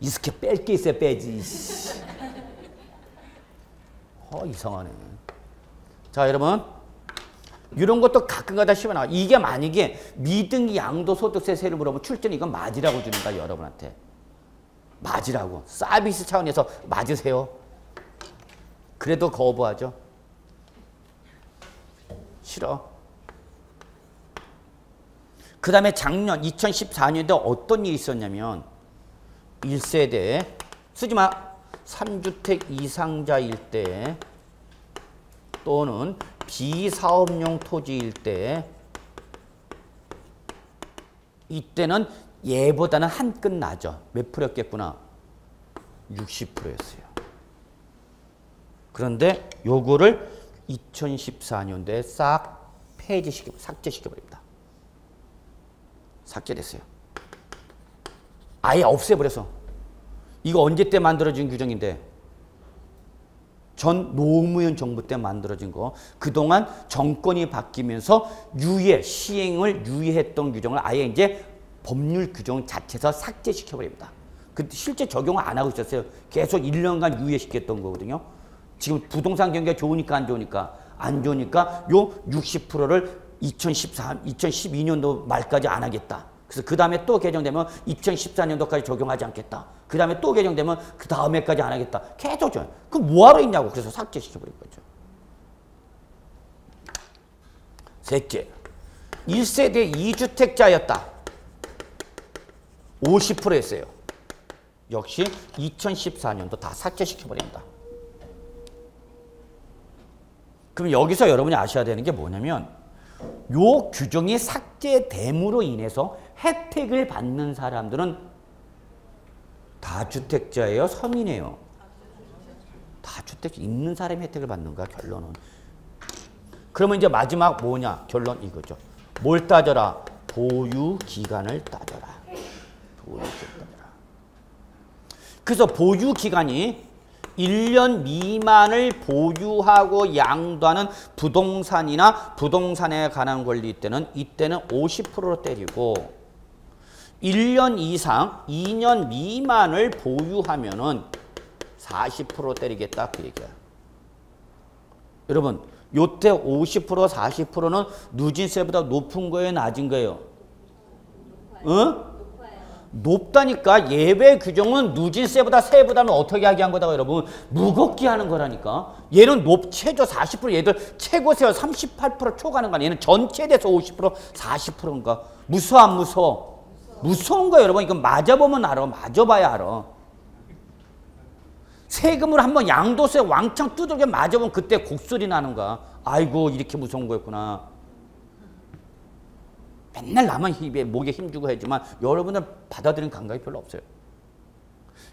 이렇게 뺄 게 있어야 빼지. 이상하네. 자 여러분 이런 것도 가끔가다 시험에 나와. 이게 만약에 미등기 양도소득세 세율을 물어보면 출제는 이건 맞으라고 주는 거야 여러분한테. 맞으라고. 서비스 차원에서 맞으세요. 그래도 거부하죠. 싫어. 그 다음에 작년 2014년도에 어떤 일이 있었냐면 1세대 쓰지 마. 3주택 이상자일 때 또는 비사업용 토지일 때 이때는 얘보다는 한 끗 나죠. 몇 프로였겠구나? 60%였어요. 그런데 요거를 2014년도에 싹 삭제시켜버립니다. 삭제됐어요. 아예 없애버려서. 이거 언제 때 만들어진 규정인데? 전 노무현 정부 때 만들어진 거. 그동안 정권이 바뀌면서 시행을 유예했던 규정을 아예 이제 법률 규정 자체에서 삭제시켜버립니다. 근데 실제 적용을 안 하고 있었어요. 계속 1년간 유예시켰던 거거든요. 지금 부동산 경기가 좋으니까 안 좋으니까? 안 좋으니까 요 60%를 2012년도 말까지 안 하겠다. 그래서 그 다음에 또 개정되면 2014년도까지 적용하지 않겠다. 그 다음에 또 개정되면 그 다음에까지 안 하겠다. 계속 줘. 그럼 뭐하러 있냐고. 그래서 삭제시켜버린 거죠. 셋째, 1세대 2주택자였다. 50%였어요. 역시 2014년도 다 삭제시켜버립니다. 그럼 여기서 여러분이 아셔야 되는 게 뭐냐면 요 규정이 삭제됨으로 인해서 혜택을 받는 사람들은 다주택자예요? 서민이에요? 다주택 있는 사람이 혜택을 받는 거야, 결론은. 그러면 이제 마지막 뭐냐? 결론 이거죠. 뭘 따져라? 보유기간을 따져라. 그래서 보유기간이 1년 미만을 보유하고 양도하는 부동산이나 부동산에 관한 권리 때는 이때는 50%로 때리고 1년 이상 2년 미만을 보유하면은 40% 때리겠다 그 얘기야. 여러분 요때 50% 40%는 누진세보다 높은 거예요 낮은 거예요? 어? 높다니까. 예외 규정은 누진세보다 세보다는 어떻게 하게 한 거다가 여러분 무겁게 하는 거라니까. 얘는 최저 40% 얘들 최고세가 38% 초과하는 거 아니야. 얘는 전체에 대해서 50% 40%인가. 무서워 안 무서워? 무서운 거야 여러분. 이거 맞아보면 알아. 맞아봐야 알아. 세금을 한번 양도세 왕창 두들겨 맞아보면 그때 곡소리 나는 거야. 아이고 이렇게 무서운 거였구나. 맨날 나만 목에 힘주고 하지만 여러분은 받아들이는 감각이 별로 없어요.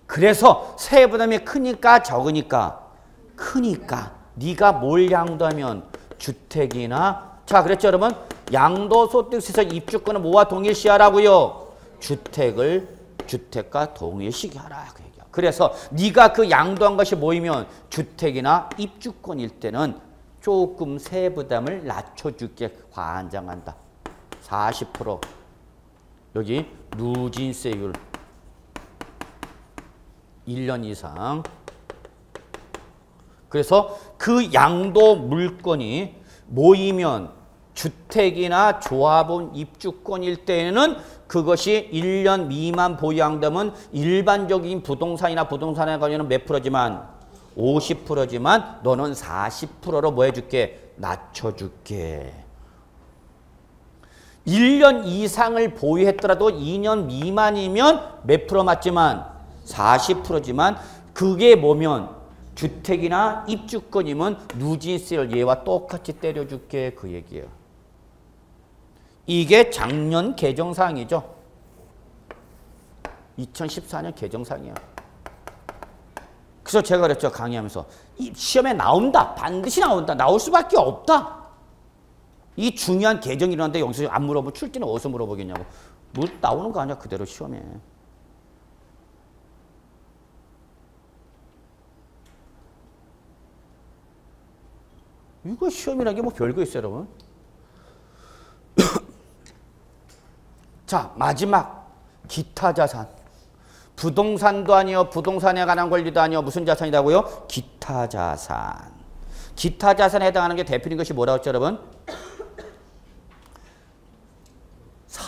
그래서 세부 부담이 크니까 적으니까 크니까 네가 뭘 양도하면 주택이나 자 그랬죠 여러분? 양도소득세에서 입주권은 뭐와 동일시하라고요? 주택과 동일시하라 그 얘기야. 그래서 네가 그 양도한 것이 모이면 주택이나 입주권일 때는 조금 세부담을 낮춰줄게 관장한다. 40% 여기 누진세율 1년 이상. 그래서 그 양도 물건이 모이면 주택이나 조합원 입주권일 때에는 그것이 1년 미만 보유한다면 일반적인 부동산이나 부동산에 관련은 몇 프로지만 50%지만 너는 40%로 뭐 해줄게? 낮춰줄게. 1년 이상을 보유했더라도 2년 미만이면 몇 프로 맞지만 40%지만 그게 뭐면 주택이나 입주권이면 누진세를 얘와 똑같이 때려줄게 그 얘기예요. 이게 작년 개정사항이죠. 2014년 개정사항이야. 그래서 제가 그랬죠. 강의하면서 이 시험에 나온다. 반드시 나온다. 나올 수밖에 없다. 이 중요한 개정이 일어났는데 여기서 안 물어보면 출제는 어디서 물어보겠냐고. 뭐 나오는 거 아니야 그대로 시험에. 이거 시험이라는 게 뭐 별거 있어요 여러분. 자 마지막 기타 자산. 부동산도 아니요 부동산에 관한 권리도 아니요 무슨 자산이라고요? 기타 자산. 기타 자산에 해당하는 게 대표적인 것이 뭐라고 했죠 여러분?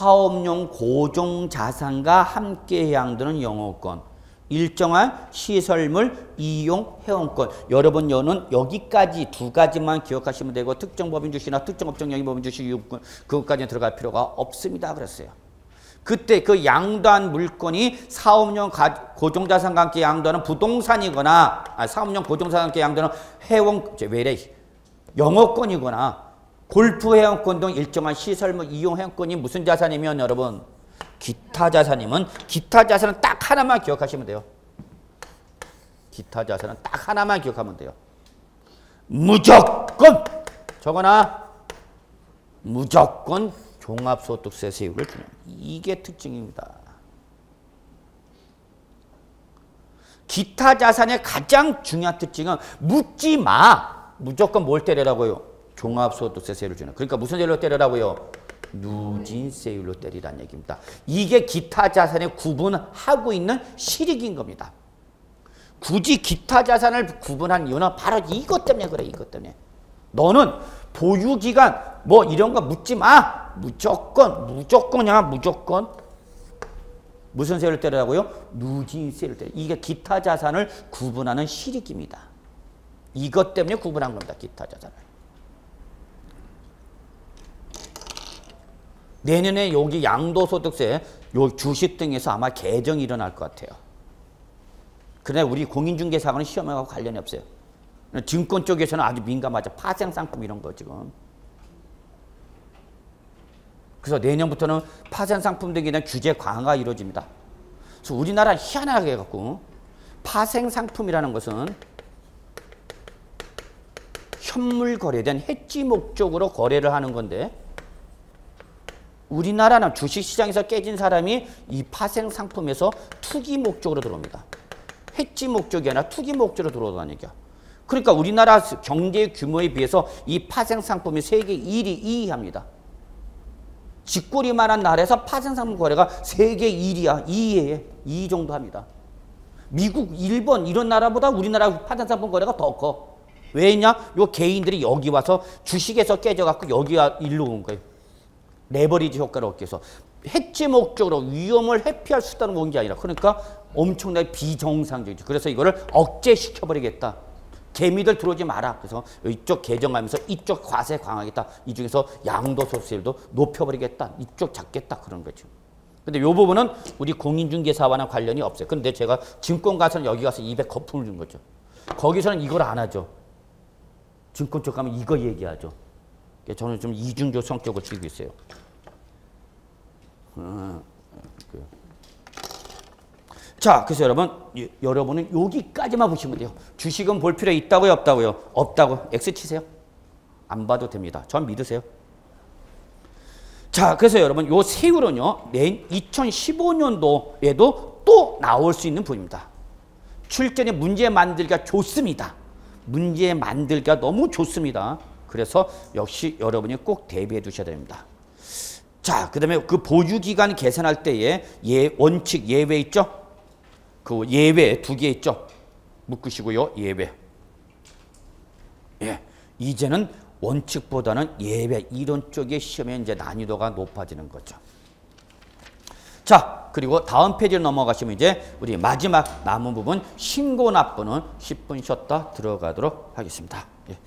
사업용 고정자산과 함께 해당되는 영업권, 일정한 시설물 이용 회원권. 여러분 여는 여기까지 두 가지만 기억하시면 되고 특정 법인 주시나 특정 업종 영위 법인 주시 유권 그것까지는 들어갈 필요가 없습니다 그랬어요. 그때 그 양도한 물건이 사업용 고정자산과 함께 양도하는 부동산이거나 사업용 고정자산과 함께 양도하는 영업권이거나 골프 회원권 등 일정한 시설물 이용 회원권이 무슨 자산이면 여러분 기타 자산이면 기타 자산은 딱 하나만 기억하시면 돼요. 기타 자산은 딱 하나만 기억하면 돼요. 무조건 저거나 무조건 종합소득세 세율을 주는 이게 특징입니다. 기타 자산의 가장 중요한 특징은 묻지 마. 무조건 뭘 때리라고요? 종합소득세 세율을 주는. 그러니까 무슨 세율로 때리라고요? 누진세율로 때리라는 얘기입니다. 이게 기타 자산을 구분하고 있는 실익인 겁니다. 굳이 기타 자산을 구분한 이유는 바로 이것 때문에 그래. 이것 때문에. 너는 보유기간 뭐 이런 거 묻지 마. 무조건이야. 무조건. 무슨 세율을 때리라고요? 누진세율을 때려. 이게 기타 자산을 구분하는 실익입니다. 이것 때문에 구분한 겁니다. 기타 자산을. 내년에 여기 양도소득세 요 주식 등에서 아마 개정이 일어날 것 같아요. 그러나 우리 공인중개사하고는 시험하고 관련이 없어요. 증권 쪽에서는 아주 민감하죠. 파생상품 이런 거 지금. 그래서 내년부터는 파생상품 등에 대한 규제 강화가 이루어집니다. 그래서 우리나라 희한하게 해갖고 파생상품이라는 것은 현물 거래된 해지 목적으로 거래를 하는 건데 우리나라는 주식시장에서 깨진 사람이 이 파생상품에서 투기 목적으로 들어옵니다. 해지 목적이 아니라 투기 목적으로 들어오다는 얘기야. 그러니까 우리나라 경제 규모에 비해서 이 파생상품이 세계 1위, 2위합니다. 쥐꼬리만한 나라에서 파생상품 거래가 세계 1위야. 2위에 2위 정도 합니다. 미국, 일본 이런 나라보다 우리나라 파생상품 거래가 더 커. 왜냐? 요 개인들이 여기 와서 주식에서 깨져갖고 여기 일로 온 거예요. 레버리지 효과를 얻기 위해서. 해지 목적으로 위험을 회피할 수단으로 온 게 아니라 그러니까 엄청나게 비정상적이죠. 그래서 이거를 억제시켜버리겠다. 개미들 들어오지 마라. 그래서 이쪽 개정하면서 이쪽 과세 강화하겠다. 이 중에서 양도소득세율도 높여버리겠다. 이쪽 잡겠다. 그런 거죠. 근데 이 부분은 우리 공인중개사와는 관련이 없어요. 근데 제가 증권 가서는 여기 가서 200 거품을 준 거죠. 거기서는 이걸 안 하죠. 증권 쪽 가면 이거 얘기하죠. 저는 좀 이중조 성격을 띠고 있어요. 자, 그래서 여러분은 여기까지만 보시면 돼요. 주식은 볼 필요 있다고요, 없다고요? 없다고. X 치세요. 안 봐도 됩니다. 전 믿으세요. 자, 그래서 여러분 요 세율은요, 2015년도에도 또 나올 수 있는 부분입니다. 출전에 문제 만들기가 좋습니다. 문제 만들기가 너무 좋습니다. 그래서 역시 여러분이 꼭 대비해 두셔야 됩니다. 자, 그 다음에 그 보유기간 계산할 때에 원칙 예외 있죠? 그 예외 두 개 있죠? 묶으시고요. 예외. 예. 이제는 원칙보다는 예외 이런 쪽의 시험에 이제 난이도가 높아지는 거죠. 자, 그리고 다음 페이지로 넘어가시면 이제 우리 마지막 남은 부분 신고 납부는 10분 쉬었다 들어가도록 하겠습니다. 예.